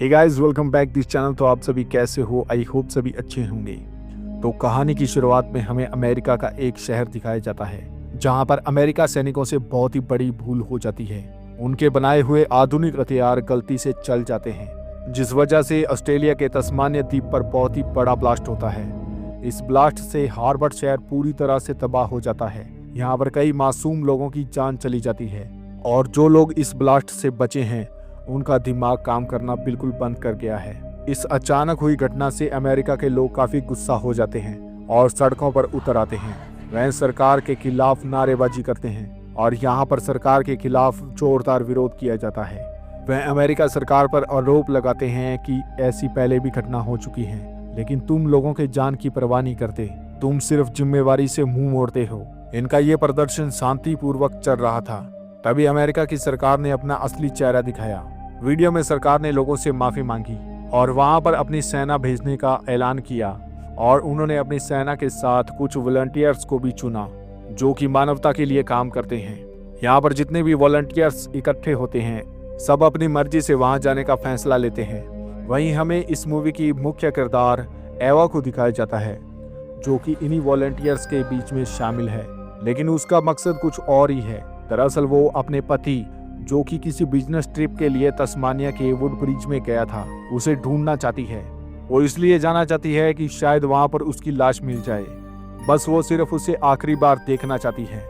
Hey guys, welcome back this channel. तो आप सभी कैसे हो? आई होप सभी अच्छे होंगे। तो कहानी की शुरुआत में हमें अमेरिका का एक शहर दिखाया जाता है जहां पर अमेरिका सैनिकों से बहुत ही बड़ी भूल हो जाती है। उनके बनाए हुए आधुनिक हथियार गलती से चल जाते हैं, जिस वजह से ऑस्ट्रेलिया के तस्मानिया द्वीप पर बहुत ही बड़ा ब्लास्ट होता है। इस ब्लास्ट से हार्वर्ड शहर पूरी तरह से तबाह हो जाता है। यहाँ पर कई मासूम लोगों की जान चली जाती है और जो लोग इस ब्लास्ट से बचे हैं उनका दिमाग काम करना बिल्कुल बंद कर गया है। इस अचानक हुई घटना से अमेरिका के लोग काफी गुस्सा हो जाते हैं और सड़कों पर उतर आते हैं। वह सरकार के खिलाफ नारेबाजी करते हैं और यहाँ पर सरकार के खिलाफ जोरदार विरोध किया जाता है। वह अमेरिका सरकार पर आरोप लगाते हैं कि ऐसी पहले भी घटना हो चुकी है, लेकिन तुम लोगों के जान की परवाह नहीं करते, तुम सिर्फ जिम्मेवारी से मुंह मोड़ते हो। इनका ये प्रदर्शन शांतिपूर्वक चल रहा था। तभी अमेरिका की सरकार ने अपना असली चेहरा दिखाया। वीडियो में सरकार ने लोगों से माफी मांगी और वहां पर अपनी सेना भेजने का ऐलान किया और उन्होंने अपनी सेना के साथ कुछ वॉलंटियर्स को भी चुना जो कि मानवता के लिए काम करते हैं। यहाँ पर जितने भी वॉलंटियर्स इकट्ठे होते हैं सब अपनी मर्जी से वहां जाने का फैसला लेते हैं। वहीं हमें इस मूवी की मुख्य किरदार एवा को दिखाया जाता है जो कि इन्हीं वॉलंटियर्स के बीच में शामिल है, लेकिन उसका मकसद कुछ और ही है। दरअसल वो अपने पति जो कि किसी बिजनेस ट्रिप के लिए तस्मानिया के वुड ब्रिज में गया था उसे ढूंढना चाहती है। वो इसलिए जाना चाहती है कि शायद वहां पर उसकी लाश मिल जाए। बस वो सिर्फ उसे आखिरी बार देखना चाहती है।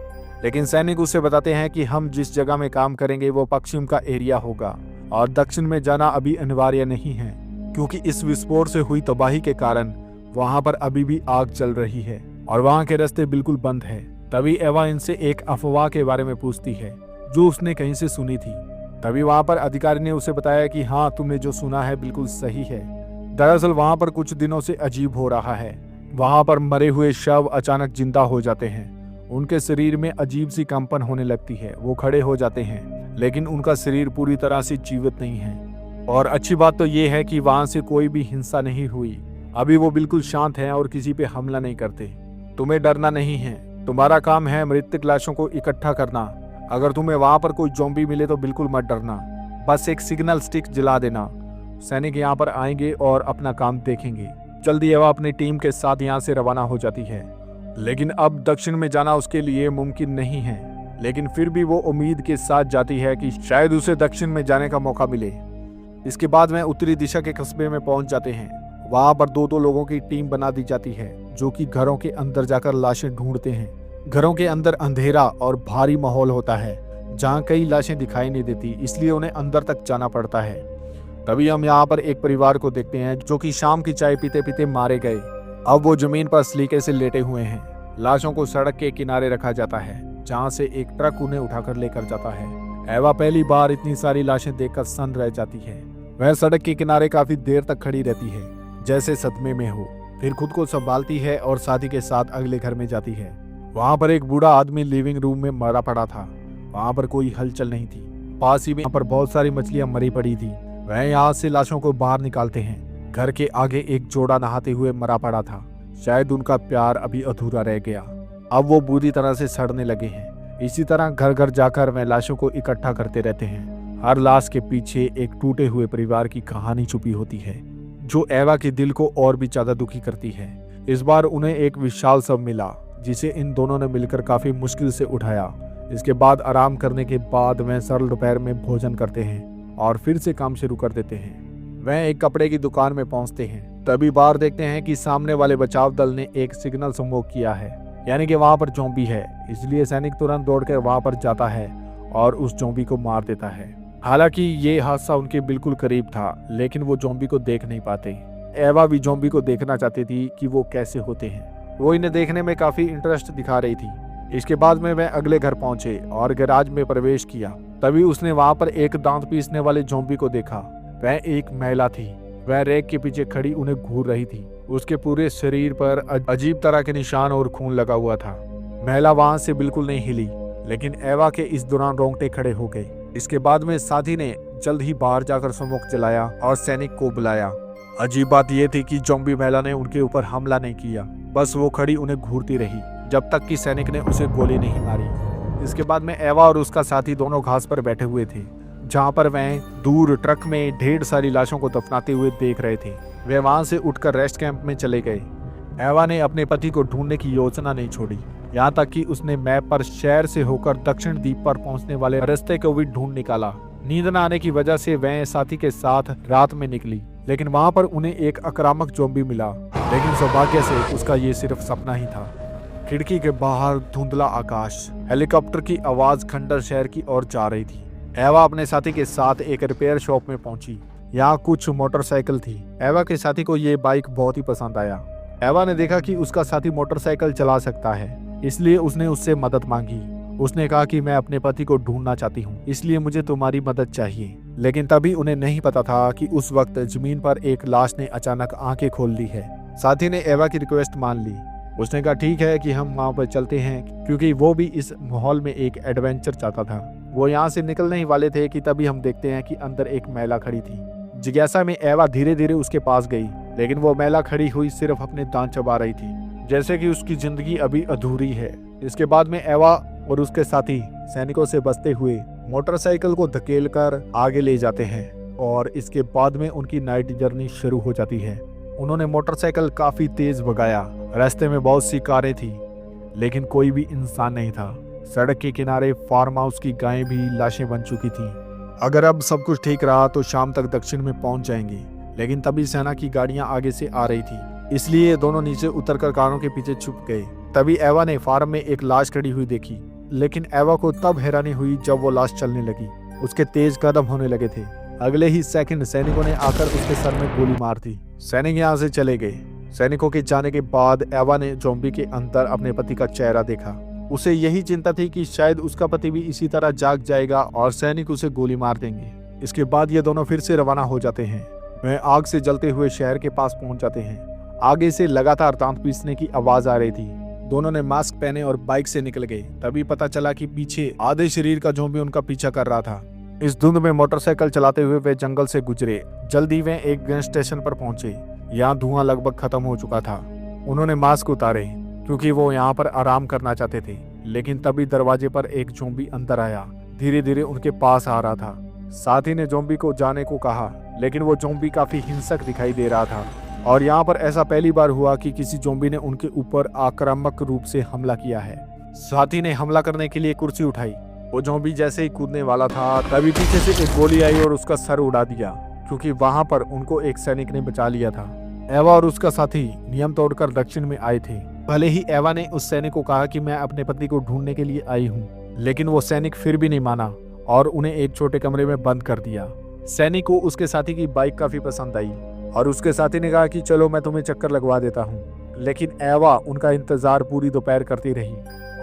लेकिन सैनिक उसे बताते हैं कि हम जिस जगह में काम करेंगे वो पश्चिम का एरिया होगा और दक्षिण में जाना अभी अनिवार्य नहीं है, क्योंकि इस विस्फोट से हुई तबाही के कारण वहां पर अभी भी आग चल रही है और वहां के रास्ते बिल्कुल बंद है। तभी एवा इनसे एक अफवाह के बारे में पूछती है जो उसने कहीं से सुनी थी। तभी वहां पर अधिकारी ने उसे बताया कि हाँ, तुमने जो सुना है बिल्कुल सही है। दरअसल वहां पर कुछ दिनों से अजीब हो रहा है। वहां पर मरे हुए शव अचानक जिंदा हो जाते हैं। उनके शरीर में अजीब सी कंपन होने लगती है। वो खड़े हो जाते हैं लेकिन उनका शरीर पूरी तरह से जीवित नहीं है। और अच्छी बात तो ये है कि वहां से कोई भी हिंसा नहीं हुई। अभी वो बिल्कुल शांत है और किसी पे हमला नहीं करते। तुम्हें डरना नहीं है, तुम्हारा काम है मृतक लाशों को इकट्ठा करना। अगर तुम्हें वहां पर कोई ज़ॉम्बी मिले तो बिल्कुल मत डरना, बस एक सिग्नल स्टिक जला देना। सैनिक यहाँ पर आएंगे और अपना काम देखेंगे। जल्दी एवा अपनी टीम के साथ यहाँ से रवाना हो जाती है, लेकिन अब दक्षिण में जाना उसके लिए मुमकिन नहीं है। लेकिन फिर भी वो उम्मीद के साथ जाती है कि शायद उसे दक्षिण में जाने का मौका मिले। इसके बाद वह उत्तरी दिशा के कस्बे में पहुंच जाते हैं। वहां पर दो लोगों की टीम बना दी जाती है जो कि घरों के अंदर जाकर लाशें ढूंढते हैं। घरों के अंदर अंधेरा और भारी माहौल होता है जहां कई लाशें दिखाई नहीं देती, इसलिए उन्हें अंदर तक जाना पड़ता है। तभी हम यहाँ पर एक परिवार को देखते हैं जो कि शाम की चाय पीते पीते मारे गए। अब वो जमीन पर सलीके से लेटे हुए हैं। लाशों को सड़क के किनारे रखा जाता है जहाँ से एक ट्रक उन्हें उठाकर लेकर जाता है। एवा पहली बार इतनी सारी लाशें देखकर सन्न रह जाती है। वह सड़क के किनारे काफी देर तक खड़ी रहती है जैसे सदमे में हो, फिर खुद को संभालती है और साथी के साथ अगले घर में जाती है। वहां पर एक बूढ़ा आदमी लिविंग रूम में मरा पड़ा था। वहां पर कोई हलचल नहीं थी। पास ही में यहाँ पर बहुत सारी मछलियां मरी पड़ी थी। वह यहाँ से लाशों को बाहर निकालते हैं। घर के आगे एक जोड़ा नहाते हुए मरा पड़ा था। शायद उनका प्यार अभी अधूरा रह गया। अब वो बुरी तरह से सड़ने लगे हैं। इसी तरह घर घर जाकर वह लाशों को इकट्ठा करते रहते हैं। हर लाश के पीछे एक टूटे हुए परिवार की कहानी छुपी होती है जो एवा के दिल को और भी ज्यादा दुखी करती है। इस बार उन्हें एक विशाल शव मिला जिसे इन दोनों ने मिलकर काफी मुश्किल से उठाया। इसके बाद आराम करने के बाद वह सरल दोपहर में भोजन करते हैं और फिर से काम शुरू कर देते हैं। वह एक कपड़े की दुकान में पहुंचते हैं। तभी बाहर देखते हैं कि सामने वाले बचाव दल ने एक सिग्नल स्मोक किया है, यानी कि वहां पर ज़ॉम्बी है। इसलिए सैनिक तुरंत दौड़कर वहां पर जाता है और उस ज़ॉम्बी को मार देता है। हालांकि ये हादसा उनके बिल्कुल करीब था, लेकिन वो ज़ॉम्बी को देख नहीं पाते। एवा भी ज़ॉम्बी को देखना चाहती थी कि वो कैसे होते हैं। वो इन्हें देखने में काफी इंटरेस्ट दिखा रही थी। इसके बाद में वह अगले घर पहुंचे और गैराज में प्रवेश किया। तभी उसने वहां पर एक दांत पीसने वाले ज़ॉम्बी को देखा। वह एक महिला थी। वह रैक के पीछे खड़ी उन्हें घूर रही थी। उसके पूरे शरीर पर अजीब तरह के निशान और खून लगा हुआ था। महिला वहां से बिल्कुल नहीं हिली, लेकिन एवा के इस दौरान रोंगटे खड़े हो गए। इसके बाद में साथी ने जल्द ही बाहर जाकर स्मोक जलाया और सैनिक को बुलाया। अजीब बात यह थी कि ज़ॉम्बी महिला ने उनके ऊपर हमला नहीं किया, बस वो खड़ी उन्हें घूरती रही जब तक कि सैनिक ने उसे गोली नहीं मारी। इसके बाद में एवा और उसका साथी दोनों घास पर बैठे हुए थे जहाँ पर वह दूर ट्रक में ढेर सारी लाशों को दफनाते हुए देख रहे थे। वे वहां से उठकर रेस्ट कैंप में चले गए। एवा ने अपने पति को ढूंढने की योजना नहीं छोड़ी, यहाँ तक कि उसने मैप पर शहर से होकर दक्षिण द्वीप पर पहुंचने वाले रास्ते को भी ढूंढ निकाला। नींद न आने की वजह से वह साथी के साथ रात में निकली, लेकिन वहां पर उन्हें एक आक्रामक ज़ॉम्बी मिला। लेकिन सौभाग्य से उसका ये सिर्फ सपना ही था। खिड़की के बाहर धुंधला आकाश, हेलीकॉप्टर की आवाज खंडर शहर की ओर जा रही थी। एवा अपने साथी के साथ एक रिपेयर शॉप में पहुंची। यहाँ कुछ मोटरसाइकिल थी। एवा के साथी को ये बाइक बहुत ही पसंद आया। एवा ने देखा कि उसका साथी मोटरसाइकिल चला सकता है, इसलिए उसने उससे मदद मांगी। उसने कहा कि मैं अपने पति को ढूंढना चाहती हूँ, इसलिए मुझे तुम्हारी मदद चाहिए। लेकिन तभी उन्हें नहीं पता था कि उस वक्त जमीन पर एक लाश ने अचानक आंखें खोल ली है। साथी ने एवा की रिक्वेस्ट मान ली। उसने कहा ठीक है कि हम वहाँ पर चलते हैं, क्योंकि वो भी इस माहौल में एक एडवेंचर चाहता था। वो यहाँ से निकलने ही वाले थे कि तभी हम देखते हैं कि अंदर एक महिला खड़ी थी। जिज्ञासा में एवा धीरे धीरे उसके पास गई, लेकिन वो महिला खड़ी हुई सिर्फ अपने दांत चबा रही थी, जैसे कि उसकी जिंदगी अभी अधूरी है। इसके बाद में एवा और उसके साथी सैनिकों से बचते हुए मोटरसाइकिल को धकेलकर आगे ले जाते हैं और इसके बाद में उनकी नाइट जर्नी शुरू हो जाती है। उन्होंने मोटरसाइकिल काफी तेज भगाया। रास्ते में बहुत सी कारें थी, लेकिन कोई भी इंसान नहीं था। सड़क के किनारे फार्म हाउस की गायें भी लाशें बन चुकी थी। अगर अब सब कुछ ठीक रहा तो शाम तक दक्षिण में पहुंच जाएंगे, लेकिन तभी सेना की गाड़ियां आगे से आ रही थी, इसलिए दोनों नीचे उतरकर कारों के पीछे छुप गए। तभी एवा ने फार्म में एक लाश खड़ी हुई देखी, लेकिन एवा को तब हैरानी हुई जब वो लाश चलने लगी। उसके तेज कदम होने लगे थे। अगले ही सेकंड सैनिकों ने आकर उसके सर में गोली मार दी। सैनिक यहाँ से चले गए। सैनिकों के जाने के बाद एवा ने ज़ॉम्बी के अंदर अपने पति का चेहरा देखा। उसे यही चिंता थी कि शायद उसका पति भी इसी तरह जाग जाएगा और सैनिक उसे गोली मार देंगे। इसके बाद ये दोनों फिर से रवाना हो जाते हैं। वह आग से जलते हुए शहर के पास पहुंच जाते हैं। आगे से लगातार दांत पीसने की आवाज आ रही थी। दोनों ने मास्क पहने और बाइक से निकल गए। तभी पता चला कि पीछे आधे शरीर का ज़ॉम्बी उनका पीछा कर रहा था। इस धुंध में मोटरसाइकिल चलाते हुए वे जंगल से गुजरे। जल्दी वे एक गैस स्टेशन पर पहुंचे। यहाँ धुआं लगभग खत्म हो चुका था। उन्होंने मास्क उतारे क्योंकि वो यहाँ पर आराम करना चाहते थे, लेकिन तभी दरवाजे पर एक ज़ॉम्बी अंदर आया। धीरे धीरे उनके पास आ रहा था। साथी ने ज़ॉम्बी को जाने को कहा, लेकिन वो ज़ॉम्बी काफी हिंसक दिखाई दे रहा था और यहाँ पर ऐसा पहली बार हुआ कि किसी ज़ॉम्बी ने उनके ऊपर आक्रामक रूप से हमला किया है। साथी ने हमला करने के लिए कुर्सी उठाई। वो ज़ॉम्बी जैसे ही कूदने वाला था, तभी पीछे से एक गोली आई और उसका सर उड़ा दिया, क्योंकि वहां पर उनको एक सैनिक ने बचा लिया था। एवा और उसका साथी नियम तोड़कर दक्षिण में आए थे। भले ही एवा ने उस सैनिक को कहा कि मैं अपने पति को ढूंढने के लिए आई हूँ, लेकिन वो सैनिक फिर भी नहीं माना और उन्हें एक छोटे कमरे में बंद कर दिया। सैनिक को उसके साथी की बाइक काफी पसंद आई और उसके साथी ने कहा कि चलो मैं तुम्हें चक्कर लगवा देता हूँ, लेकिन एवा उनका इंतजार पूरी दोपहर करती रही।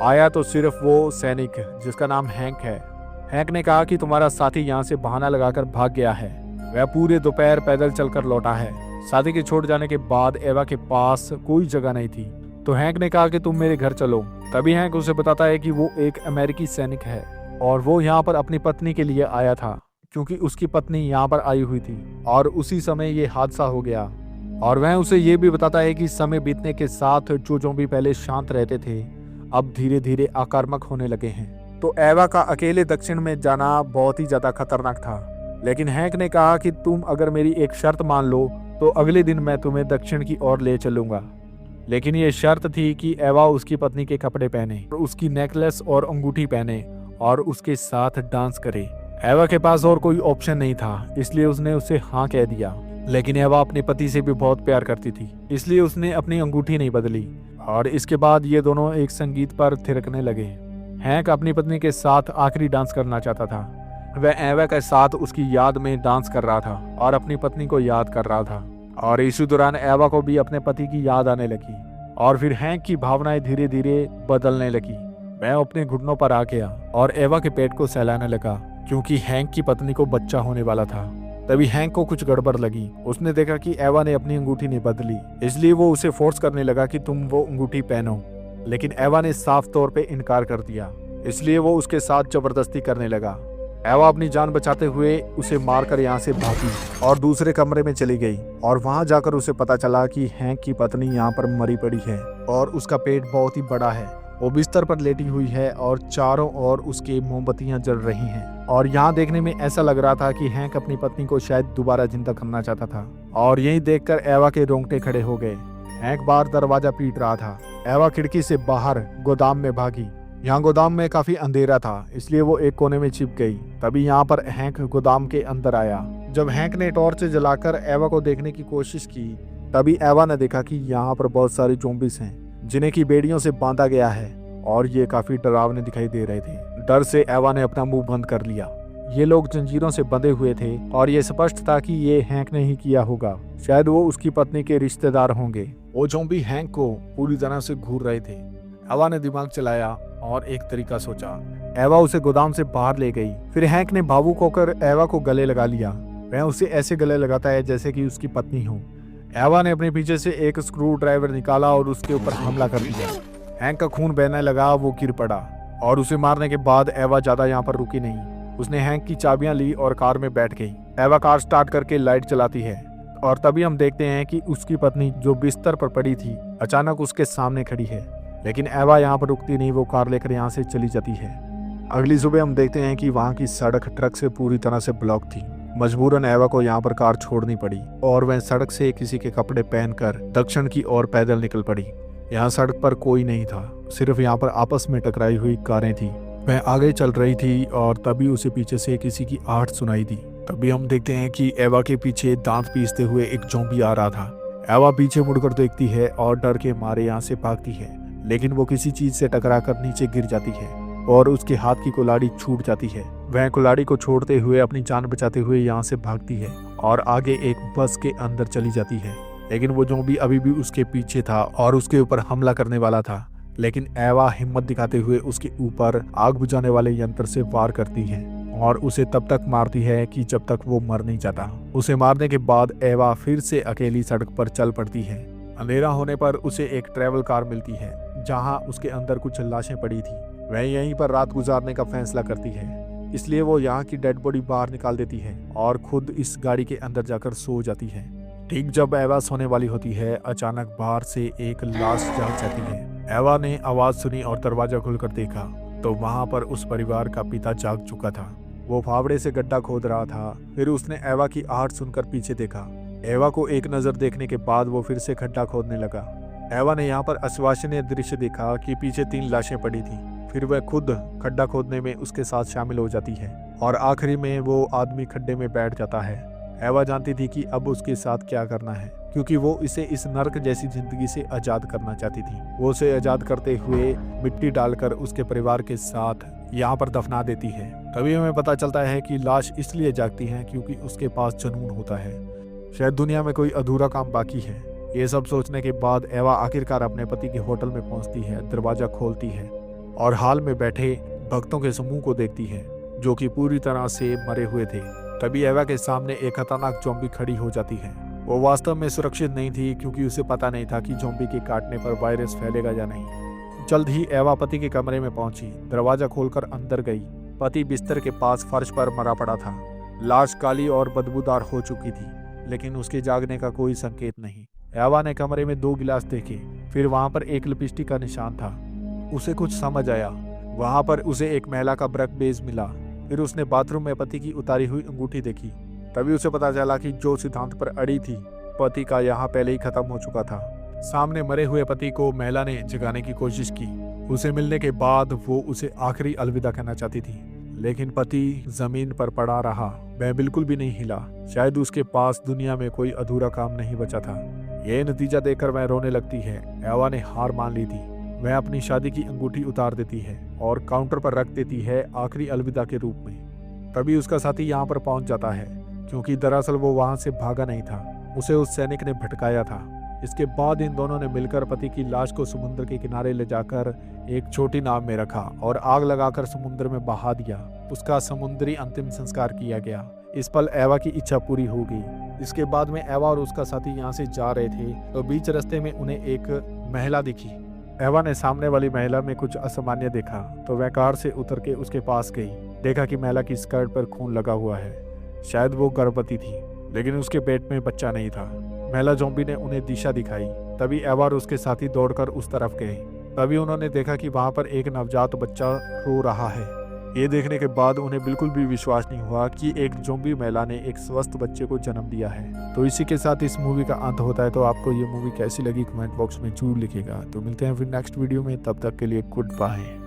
आया तो सिर्फ वो सैनिक जिसका नाम हैंक है। हैंक ने कहा कि तुम्हारा साथी यहाँ से बहाना लगाकर भाग गया है। वह पूरे दोपहर पैदल चलकर लौटा है। साथी के छोड़ जाने के बाद एवा के पास कोई जगह नहीं थी, तो हैंक ने कहा कि तुम मेरे घर चलो। तभी हैंक उसे बताता है कि वो एक अमेरिकी सैनिक है और वो यहाँ पर अपनी पत्नी के लिए आया था, क्योंकि उसकी पत्नी यहाँ पर आई हुई थी और उसी समय ये हादसा हो गया। और वह उसे ये भी बताता है कि समय बीतने के साथ जो ज़ॉम्बी पहले शांत रहते थे, अब धीरे धीरे आक्रामक होने लगे हैं। तो एवा का अकेले दक्षिण में जाना बहुत ही ज्यादा खतरनाक था, लेकिन हैंक ने कहा कि तुम अगर मेरी एक शर्त मान लो तो अगले दिन मैं तुम्हें दक्षिण की ओर ले चलूंगा। लेकिन ये शर्त थी कि एवा उसकी पत्नी के कपड़े पहने, उसकी नेकलेस और अंगूठी पहने और उसके साथ डांस करे। एवा के पास और कोई ऑप्शन नहीं था, इसलिए उसने उसे हाँ कह दिया। लेकिन एवा अपने पति से भी बहुत प्यार करती थी, इसलिए उसने अपनी अंगूठी नहीं बदली और इसके बाद ये दोनों एक संगीत पर थिरकने लगे। हैंक अपनी पत्नी के साथ आखिरी डांस करना चाहता था। वह एवा के साथ उसकी याद में डांस कर रहा था और अपनी पत्नी को याद कर रहा था, और इसी दौरान एवा को भी अपने पति की याद आने लगी और फिर हैंक की भावनाएं धीरे धीरे बदलने लगी। वह अपने घुटनों पर आ गया और एवा के पेट को सहलाने लगा, क्योंकि हैंक की पत्नी को बच्चा होने वाला था। तभी हैंक को कुछ गड़बड़ लगी। उसने देखा कि एवा ने अपनी अंगूठी नहीं बदली, इसलिए वो उसे फोर्स करने लगा कि तुम वो अंगूठी पहनो। लेकिन एवा ने साफ तौर पे इनकार कर दिया, इसलिए वो उसके साथ जबरदस्ती करने लगा। एवा अपनी जान बचाते हुए उसे मारकर यहाँ से भागी और दूसरे कमरे में चली गई, और वहां जाकर उसे पता चला कि हैंक की पत्नी यहाँ पर मरी पड़ी है और उसका पेट बहुत ही बड़ा है। वो बिस्तर पर लेटी हुई है और चारों ओर उसके मोमबत्तियां जल रही हैं। और यहाँ देखने में ऐसा लग रहा था कि हैंक अपनी पत्नी को शायद दोबारा जिंदा करना चाहता था। और यही देखकर एवा के रोंगटे खड़े हो गए। हैंक बाहर दरवाजा पीट रहा था। एवा खिड़की से बाहर गोदाम में भागी। यहाँ गोदाम में काफी अंधेरा था, इसलिए वो एक कोने में छिप गई। तभी यहाँ पर हैंक गोदाम के अंदर आया। जब हैंक ने टॉर्च जलाकर एवा को देखने की कोशिश की, तभी एवा ने देखा कि यहाँ पर बहुत सारे ज़ॉम्बीज हैं जिन्हें की बेड़ियों से बांधा गया है और ये काफी डरावने दिखाई दे रहे थे। डर से एवा ने अपना मुंह बंद कर लिया। ये लोग जंजीरों से बंधे हुए थे और ये स्पष्ट था कि ये हैंक ने ही किया होगा। शायद वो उसकी पत्नी के रिश्तेदार होंगे। वो ज़ॉम्बी हैंक को पूरी तरह से घूर रहे थे। एवा ने दिमाग चलाया और एक तरीका सोचा। एवा उसे गोदाम से बाहर ले गई। फिर हैंक ने भावुक होकर एवा को गले लगा लिया। वह उसे ऐसे गले लगाता है जैसे कि उसकी पत्नी हो। एवा ने अपने पीछे से एक स्क्रू ड्राइवर निकाला और उसके ऊपर हमला कर दिया। हैंक का खून बहने लगा, वो गिर पड़ा और उसे मारने के बाद एवा ज्यादा यहाँ पर रुकी नहीं। उसने हैंक की चाबियां ली और कार में बैठ गई। एवा कार स्टार्ट करके लाइट चलाती है और तभी हम देखते हैं कि उसकी पत्नी जो बिस्तर पर पड़ी थी अचानक उसके सामने खड़ी है। लेकिन एवा यहाँ पर रुकती नहीं, वो कार लेकर यहाँ से चली जाती है। अगली सुबह हम देखते हैं कि वहाँ की सड़क ट्रक से पूरी तरह से ब्लॉक थी। मजबूरन एवा को यहाँ पर कार छोड़नी पड़ी और वह सड़क से किसी के कपड़े पहनकर दक्षिण की ओर पैदल निकल पड़ी। यहाँ सड़क पर कोई नहीं था, सिर्फ यहाँ पर आपस में टकराई हुई कारें थी। वह आगे चल रही थी और तभी उसे पीछे से किसी की आहट सुनाई दी। तभी हम देखते हैं कि एवा के पीछे दांत पीसते हुए एक ज़ॉम्बी आ रहा था। एवा पीछे मुड़कर देखती है और डर के मारे यहाँ से भागती है, लेकिन वो किसी चीज से टकराकर नीचे गिर जाती है और उसके हाथ की कुल्हाड़ी छूट जाती है। वह कुल्हाड़ी को छोड़ते हुए अपनी जान बचाते हुए यहाँ से भागती है और आगे एक बस के अंदर चली जाती है। लेकिन वो ज़ॉम्बी अभी भी उसके पीछे था और उसके ऊपर हमला करने वाला था। लेकिन एवा हिम्मत दिखाते हुए उसके ऊपर आग बुझाने वाले यंत्र से वार करती है और उसे तब तक मारती है कि जब तक वो मर नहीं जाता। उसे मारने के बाद एवा फिर से अकेली सड़क पर चल पड़ती है। अंधेरा होने पर उसे एक ट्रैवल कार मिलती है जहां उसके अंदर कुछ लाशें पड़ी थी। वह यहीं पर रात गुजारने का फैसला करती है, इसलिए वो यहाँ की डेड बॉडी बाहर निकाल देती है और खुद इस गाड़ी के अंदर जाकर सो जाती है। ठीक जब एवा सोने वाली होती है, अचानक बाहर से एक लाश जाग जाती है। एवा ने आवाज सुनी और दरवाजा खोलकर देखा तो वहां पर उस परिवार का पिता जाग चुका था। वो फावड़े से गड्ढा खोद रहा था। फिर उसने एवा की आहट सुनकर पीछे देखा। एवा को एक नजर देखने के बाद वो फिर से गड्ढा खोदने लगा। एवा ने यहाँ पर अविश्वसनीय दृश्य देखा कि पीछे 3 लाशें पड़ी थी। फिर वह खुद खड्डा खोदने में उसके साथ शामिल हो जाती है और आखिरी में वो आदमी खड्डे में बैठ जाता है। एवा जानती थी कि अब उसके साथ क्या करना है, क्योंकि वो इसे इस नर्क जैसी जिंदगी से आजाद करना चाहती थी। वो उसे आजाद करते हुए मिट्टी डालकर उसके परिवार के साथ यहाँ पर दफना देती है। तभी हमें पता चलता है कि लाश इसलिए जागती है क्योंकि उसके पास जुनून होता है। शायद दुनिया में कोई अधूरा काम बाकी है। ये सब सोचने के बाद एवा आखिरकार अपने पति के होटल में पहुंचती है, दरवाजा खोलती है और हॉल में बैठे भक्तों के समूह को देखती है जो कि पूरी तरह से मरे हुए थे। तभी एवा के सामने एक खतरनाक ज़ॉम्बी खड़ी हो जाती है। वो वास्तव में सुरक्षित नहीं थी क्योंकि उसे पता नहीं था कि ज़ॉम्बी के काटने पर वायरस फैलेगा या नहीं। जल्द ही एवा पति के कमरे में पहुंची, दरवाजा खोलकर अंदर गई। पति बिस्तर के पास फर्श पर मरा पड़ा था। लाश काली और बदबूदार हो चुकी थी, लेकिन उसके जागने का कोई संकेत नहीं। एवा ने कमरे में 2 गिलास देखे, फिर वहां पर एक लिपस्टिक का निशान था। उसे कुछ समझ आया। वहां पर उसे एक महिला का ब्रेक बेज मिला। फिर उसने बाथरूम में पति की उतारी हुई अंगूठी देखी। तभी उसे पता चला कि जो सिद्धांत पर अड़ी थी, पति का यहाँ पहले ही खत्म हो चुका था। सामने मरे हुए पति को महिला ने जगाने की कोशिश की। उसे मिलने के बाद वो उसे आखिरी अलविदा कहना चाहती थी, लेकिन पति जमीन पर पड़ा रहा। वह बिल्कुल भी नहीं हिला। शायद उसके पास दुनिया में कोई अधूरा काम नहीं बचा था। यह नतीजा देखकर वह रोने लगती है। एवा ने हार मान ली थी। वह अपनी शादी की अंगूठी उतार देती है और काउंटर पर रख देती है आखिरी अलविदा के रूप में। तभी उसका साथी यहाँ पर पहुंच जाता है, क्योंकि दरअसल वो वहां से भागा नहीं था, उसे उस सैनिक ने भटकाया था। इसके बाद इन दोनों ने मिलकर पति की लाश को समुद्र के किनारे ले जाकर एक छोटी नाव में रखा और आग लगाकर समुद्र में बहा दिया। उसका समुद्री अंतिम संस्कार किया गया। इस पल एवा की इच्छा पूरी हो गई। इसके बाद में एवा और उसका साथी यहाँ से जा रहे थे तो बीच रास्ते में उन्हें एक महिला दिखी। एवा ने सामने वाली महिला में कुछ असामान्य देखा तो वह कार से उतर के उसके पास गई। देखा कि महिला की स्कर्ट पर खून लगा हुआ है। शायद वो गर्भवती थी, लेकिन उसके पेट में बच्चा नहीं था। महिला ज़ॉम्बी ने उन्हें दिशा दिखाई। तभी एवा और उसके साथी दौड़कर उस तरफ गए। तभी उन्होंने देखा कि वहां पर एक नवजात बच्चा रो रहा है। ये देखने के बाद उन्हें बिल्कुल भी विश्वास नहीं हुआ कि एक ज़ॉम्बी महिला ने एक स्वस्थ बच्चे को जन्म दिया है। तो इसी के साथ इस मूवी का अंत होता है। तो आपको ये मूवी कैसी लगी कमेंट बॉक्स में जरूर लिखिएगा। तो मिलते हैं फिर नेक्स्ट वीडियो में, तब तक के लिए गुड बाय।